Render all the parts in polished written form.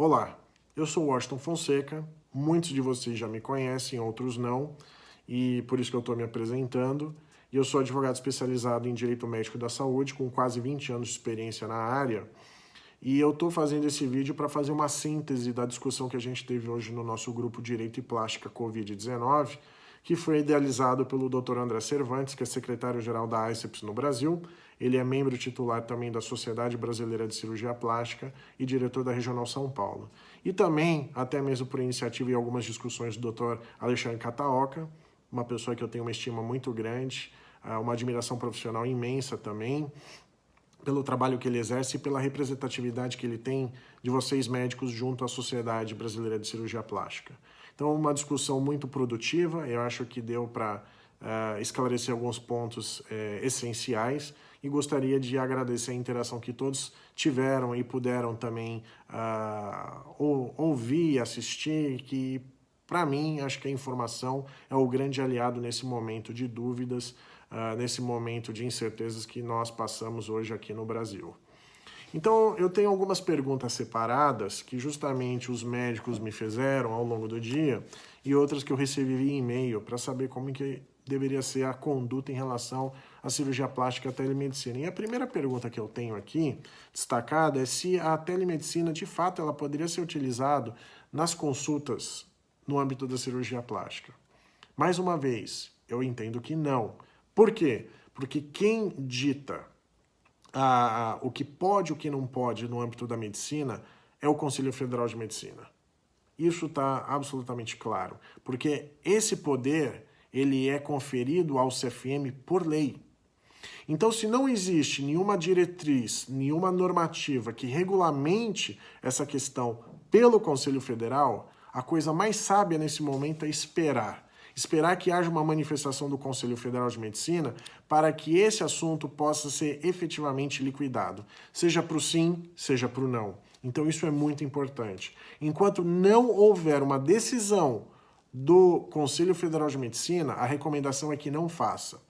Olá, eu sou Washington Fonseca, muitos de vocês já me conhecem, outros não, e por isso que eu estou me apresentando. E eu sou advogado especializado em Direito Médico da Saúde, com quase 20 anos de experiência na área, e eu estou fazendo esse vídeo para fazer uma síntese da discussão que a gente teve hoje no nosso grupo Direito e Plástica Covid-19, que foi idealizado pelo Dr. André Cervantes, que é secretário-geral da AICEPS no Brasil. Ele é membro titular também da Sociedade Brasileira de Cirurgia Plástica e diretor da Regional São Paulo. E também, até mesmo por iniciativa e algumas discussões do Dr. Alexandre Kataoka, uma pessoa que eu tenho uma estima muito grande, uma admiração profissional imensa também, pelo trabalho que ele exerce e pela representatividade que ele tem de vocês médicos junto à Sociedade Brasileira de Cirurgia Plástica. Então, uma discussão muito produtiva, eu acho que deu para esclarecer alguns pontos essenciais e gostaria de agradecer a interação que todos tiveram e puderam também ouvir, assistir, que para mim, acho que a informação é o grande aliado nesse momento de dúvidas, nesse momento de incertezas que nós passamos hoje aqui no Brasil. Então, eu tenho algumas perguntas separadas que justamente os médicos me fizeram ao longo do dia e outras que eu recebi via e-mail para saber como que deveria ser a conduta em relação à cirurgia plástica e à telemedicina. E a primeira pergunta que eu tenho aqui destacada é se a telemedicina, de fato, ela poderia ser utilizada nas consultas no âmbito da cirurgia plástica. Mais uma vez, eu entendo que não. Por quê? Porque quem dita o que pode e o que não pode no âmbito da medicina é o Conselho Federal de Medicina. Isso está absolutamente claro, porque esse poder ele é conferido ao CFM por lei. Então, se não existe nenhuma diretriz, nenhuma normativa que regulamente essa questão pelo Conselho Federal, a coisa mais sábia nesse momento é esperar. Esperar que haja uma manifestação do Conselho Federal de Medicina para que esse assunto possa ser efetivamente liquidado, seja para o sim, seja para o não. Então isso é muito importante. Enquanto não houver uma decisão do Conselho Federal de Medicina, a recomendação é que não faça.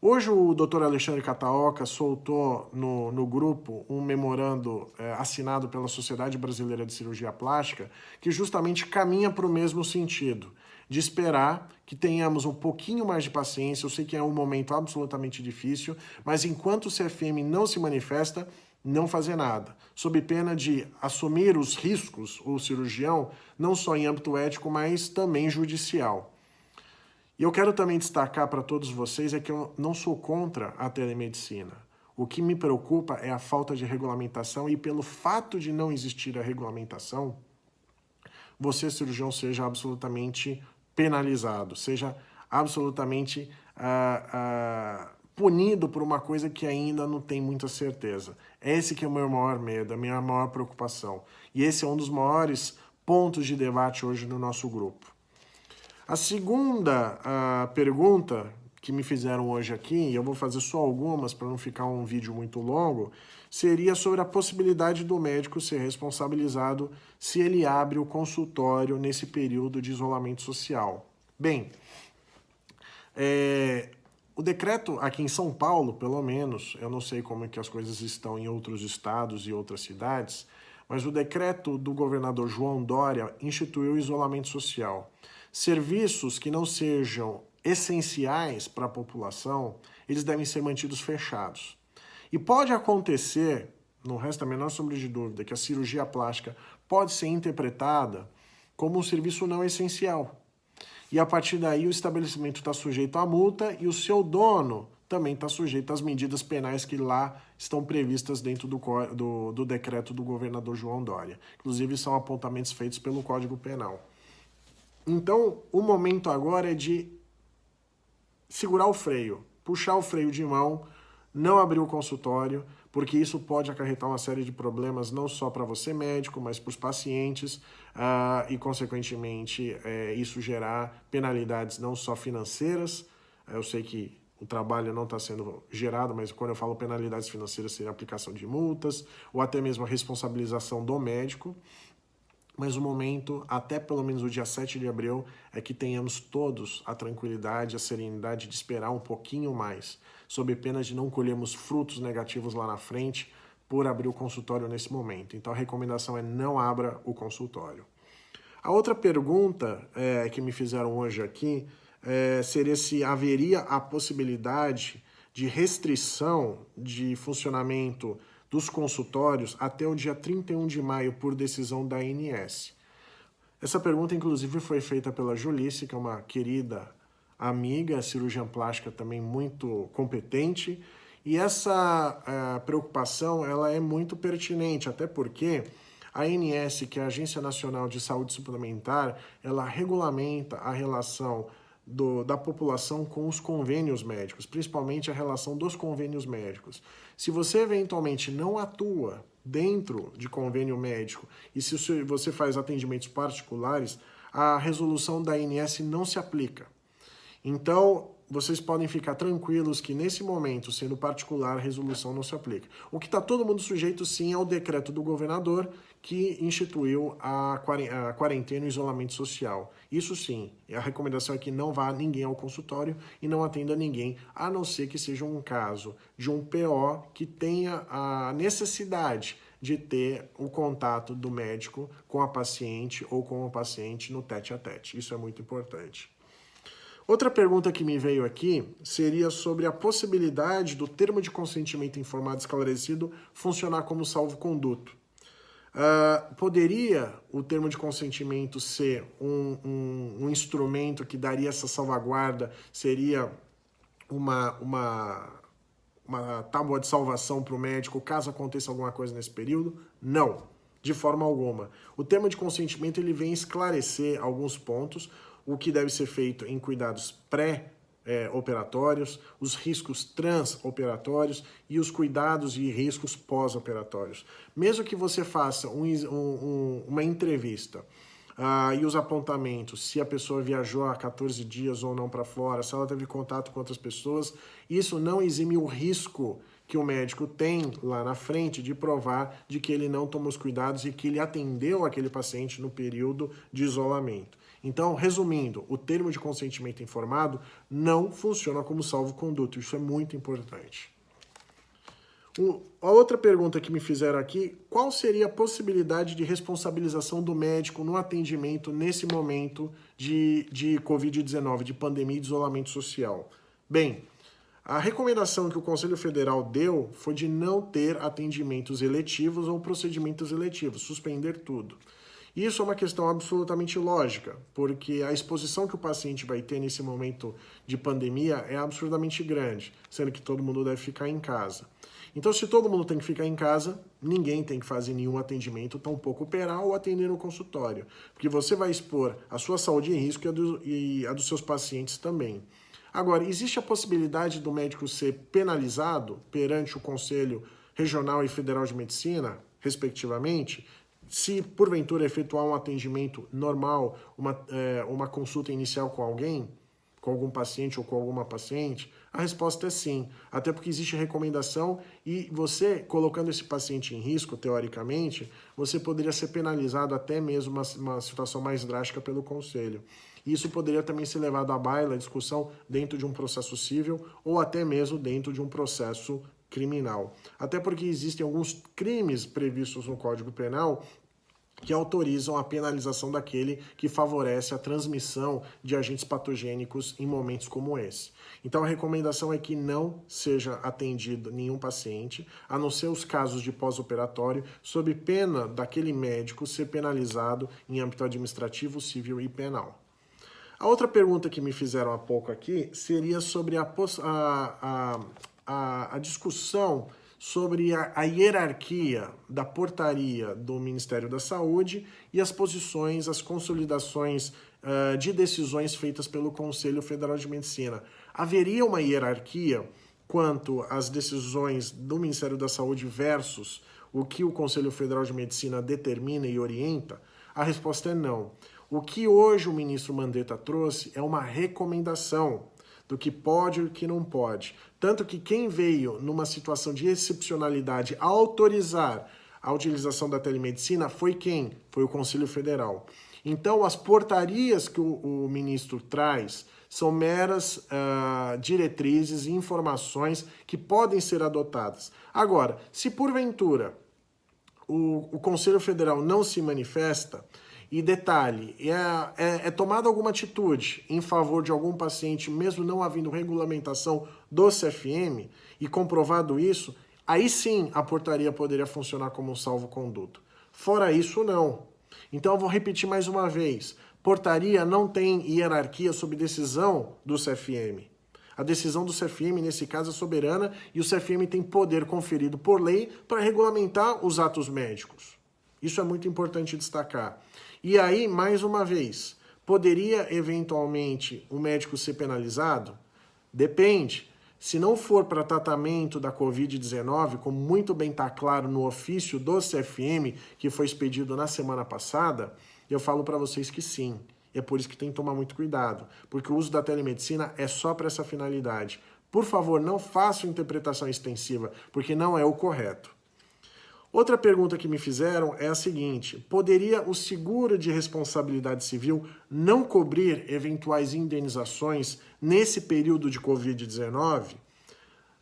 Hoje o Dr. Alexandre Kataoka soltou no grupo um memorando assinado pela Sociedade Brasileira de Cirurgia Plástica que justamente caminha para o mesmo sentido, de esperar que tenhamos um pouquinho mais de paciência. Eu sei que é um momento absolutamente difícil, mas enquanto o CFM não se manifesta, não fazer nada, sob pena de assumir os riscos, o cirurgião, não só em âmbito ético, mas também judicial. E eu quero também destacar para todos vocês é que eu não sou contra a telemedicina. O que me preocupa é a falta de regulamentação e pelo fato de não existir a regulamentação, você, cirurgião, seja absolutamente penalizado, seja absolutamente punido por uma coisa que ainda não tem muita certeza. Esse que é o meu maior medo, a minha maior preocupação. E esse é um dos maiores pontos de debate hoje no nosso grupo. A segunda pergunta que me fizeram hoje aqui, e eu vou fazer só algumas para não ficar um vídeo muito longo, seria sobre a possibilidade do médico ser responsabilizado se ele abre o consultório nesse período de isolamento social. Bem, o decreto aqui em São Paulo, pelo menos, eu não sei como é que as coisas estão em outros estados e outras cidades, mas o decreto do governador João Dória instituiu o isolamento social. Serviços que não sejam essenciais para a população, eles devem ser mantidos fechados. E pode acontecer, não resta a menor sombra de dúvida, que a cirurgia plástica pode ser interpretada como um serviço não essencial. E a partir daí o estabelecimento está sujeito à multa e o seu dono também está sujeito às medidas penais que lá estão previstas dentro do decreto do governador João Dória. Inclusive são apontamentos feitos pelo Código Penal. Então, o momento agora é de segurar o freio, puxar o freio de mão, não abrir o consultório, porque isso pode acarretar uma série de problemas, não só para você médico, mas para os pacientes, e consequentemente isso gerar penalidades não só financeiras. Eu sei que o trabalho não está sendo gerado, mas quando eu falo penalidades financeiras, seria a aplicação de multas, ou até mesmo a responsabilização do médico. Mas o momento, até pelo menos o dia 7 de abril, é que tenhamos todos a tranquilidade, a serenidade de esperar um pouquinho mais, sob pena de não colhermos frutos negativos lá na frente, por abrir o consultório nesse momento. Então a recomendação é não abra o consultório. A outra pergunta que me fizeram hoje aqui seria se haveria a possibilidade de restrição de funcionamento dos consultórios até o dia 31 de maio por decisão da ANS. Essa pergunta, inclusive, foi feita pela Julice, que é uma querida amiga, cirurgiã plástica também muito competente, e essa preocupação ela é muito pertinente, até porque a ANS, que é a Agência Nacional de Saúde Suplementar, ela regulamenta a relação da população com os convênios médicos, principalmente a relação dos convênios médicos. Se você eventualmente não atua dentro de convênio médico e se você faz atendimentos particulares, a resolução da ANS não se aplica. Então, vocês podem ficar tranquilos que nesse momento, sendo particular, a resolução não se aplica. O que está todo mundo sujeito, sim, é o decreto do governador que instituiu a quarentena e o isolamento social. Isso sim, a recomendação é que não vá ninguém ao consultório e não atenda ninguém, a não ser que seja um caso de um PO que tenha a necessidade de ter o contato do médico com a paciente ou com o paciente no tete-a-tete. Isso é muito importante. Outra pergunta que me veio aqui seria sobre a possibilidade do termo de consentimento informado esclarecido funcionar como salvo-conduto. Poderia o termo de consentimento ser um instrumento que daria essa salvaguarda, seria uma tábua de salvação para o médico caso aconteça alguma coisa nesse período? Não, de forma alguma. O termo de consentimento ele vem esclarecer alguns pontos, o que deve ser feito em cuidados pré-operatórios, os riscos transoperatórios e os cuidados e riscos pós-operatórios. Mesmo que você faça uma entrevista e os apontamentos, se a pessoa viajou há 14 dias ou não para fora, se ela teve contato com outras pessoas, isso não exime o risco que o médico tem lá na frente de provar de que ele não tomou os cuidados e que ele atendeu aquele paciente no período de isolamento. Então, resumindo, o termo de consentimento informado não funciona como salvo-conduto, isso é muito importante. A outra pergunta que me fizeram aqui, qual seria a possibilidade de responsabilização do médico no atendimento nesse momento de Covid-19, de pandemia e de isolamento social? Bem, a recomendação que o Conselho Federal deu foi de não ter atendimentos eletivos ou procedimentos eletivos, suspender tudo. Isso é uma questão absolutamente lógica, porque a exposição que o paciente vai ter nesse momento de pandemia é absurdamente grande, sendo que todo mundo deve ficar em casa. Então, se todo mundo tem que ficar em casa, ninguém tem que fazer nenhum atendimento, tampouco operar ou atender no consultório, porque você vai expor a sua saúde em risco e a dos seus pacientes também. Agora, existe a possibilidade do médico ser penalizado perante o Conselho Regional e Federal de Medicina, respectivamente, se porventura efetuar um atendimento normal, uma consulta inicial com alguém, com algum paciente ou com alguma paciente? A resposta é sim, até porque existe recomendação e você, colocando esse paciente em risco, teoricamente, você poderia ser penalizado até mesmo uma situação mais drástica pelo conselho. Isso poderia também ser levado à baila, à discussão dentro de um processo civil ou até mesmo dentro de um processo criminal. Até porque existem alguns crimes previstos no Código Penal que autorizam a penalização daquele que favorece a transmissão de agentes patogênicos em momentos como esse. Então a recomendação é que não seja atendido nenhum paciente, a não ser os casos de pós-operatório, sob pena daquele médico ser penalizado em âmbito administrativo, civil e penal. A outra pergunta que me fizeram há pouco aqui seria sobre a discussão sobre a hierarquia da portaria do Ministério da Saúde e as posições, as consolidações de decisões feitas pelo Conselho Federal de Medicina. Haveria uma hierarquia quanto às decisões do Ministério da Saúde versus o que o Conselho Federal de Medicina determina e orienta? A resposta é não. O que hoje o ministro Mandetta trouxe é uma recomendação do que pode e o que não pode. Tanto que quem veio numa situação de excepcionalidade autorizar a utilização da telemedicina foi quem? Foi o Conselho Federal. Então, as portarias que o ministro traz são meras diretrizes e informações que podem ser adotadas. Agora, se porventura o Conselho Federal não se manifesta, e detalhe, é tomada alguma atitude em favor de algum paciente, mesmo não havendo regulamentação do CFM, e comprovado isso, aí sim a portaria poderia funcionar como um salvo-conduto. Fora isso, não. Então eu vou repetir mais uma vez. Portaria não tem hierarquia sob decisão do CFM. A decisão do CFM, nesse caso, é soberana e o CFM tem poder conferido por lei para regulamentar os atos médicos. Isso é muito importante destacar. E aí, mais uma vez, poderia eventualmente o médico ser penalizado? Depende. Se não for para tratamento da Covid-19, como muito bem está claro no ofício do CFM, que foi expedido na semana passada, eu falo para vocês que sim. É por isso que tem que tomar muito cuidado, porque o uso da telemedicina é só para essa finalidade. Por favor, não façam interpretação extensiva, porque não é o correto. Outra pergunta que me fizeram é a seguinte: poderia o seguro de responsabilidade civil não cobrir eventuais indenizações nesse período de Covid-19?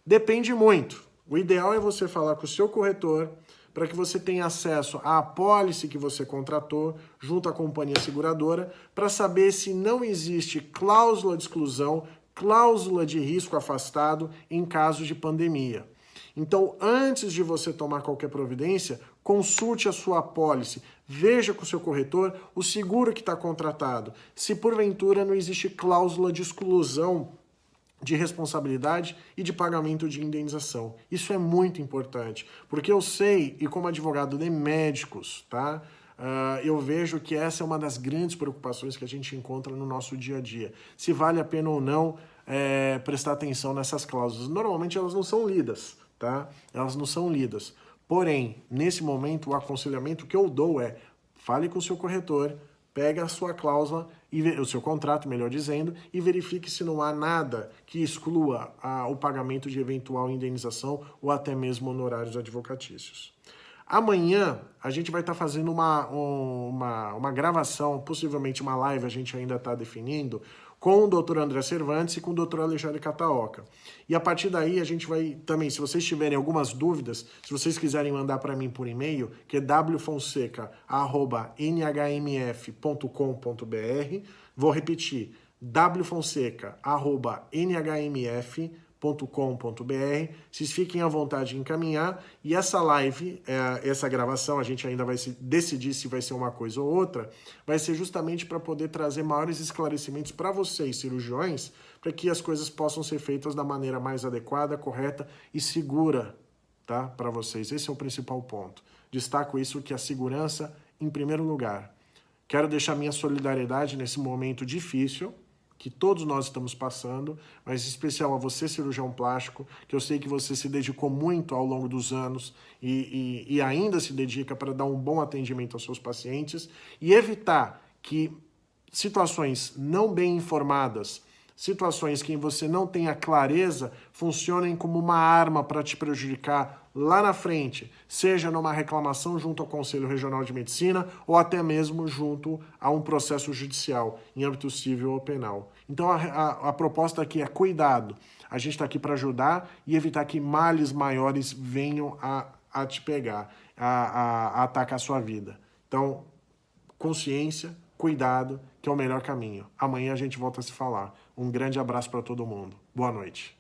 Depende muito. O ideal é você falar com o seu corretor para que você tenha acesso à apólice que você contratou junto à companhia seguradora para saber se não existe cláusula de exclusão, cláusula de risco afastado em caso de pandemia. Então, antes de você tomar qualquer providência, consulte a sua apólice, veja com o seu corretor o seguro que está contratado, se porventura não existe cláusula de exclusão de responsabilidade e de pagamento de indenização. Isso é muito importante, porque eu sei, e como advogado de médicos, tá? Eu vejo que essa é uma das grandes preocupações que a gente encontra no nosso dia a dia. Se vale a pena ou não prestar atenção nessas cláusulas. Normalmente elas não são lidas, tá? Elas não são lidas. Porém, nesse momento, o aconselhamento que eu dou é: fale com o seu corretor, pega a sua cláusula, o seu contrato, melhor dizendo, e verifique se não há nada que exclua o pagamento de eventual indenização ou até mesmo honorários advocatícios. Amanhã a gente vai estar fazendo uma gravação, possivelmente uma live, a gente ainda está definindo, com o Dr. André Cervantes e com o Dr. Alexandre Cataoca. E a partir daí a gente vai também, se vocês tiverem algumas dúvidas, se vocês quiserem mandar para mim por e-mail, que é wfonseca@nhmf.com.br, vou repetir, wfonseca@nhmf.com.br. Vocês fiquem à vontade de encaminhar, e essa live, essa gravação, a gente ainda vai decidir se vai ser uma coisa ou outra, vai ser justamente para poder trazer maiores esclarecimentos para vocês, cirurgiões, para que as coisas possam ser feitas da maneira mais adequada, correta e segura, tá? Para vocês. Esse é o principal ponto. Destaco isso, que a segurança em primeiro lugar. Quero deixar minha solidariedade nesse momento difícil que todos nós estamos passando, mas em especial a você, cirurgião plástico, que eu sei que você se dedicou muito ao longo dos anos e ainda se dedica para dar um bom atendimento aos seus pacientes e evitar que situações não bem informadas, situações que você não tenha clareza, funcionem como uma arma para te prejudicar lá na frente, seja numa reclamação junto ao Conselho Regional de Medicina ou até mesmo junto a um processo judicial, em âmbito civil ou penal. Então a proposta aqui é cuidado. A gente está aqui para ajudar e evitar que males maiores venham a te pegar, a atacar a sua vida. Então, consciência, cuidado, que é o melhor caminho. Amanhã a gente volta a se falar. Um grande abraço para todo mundo. Boa noite.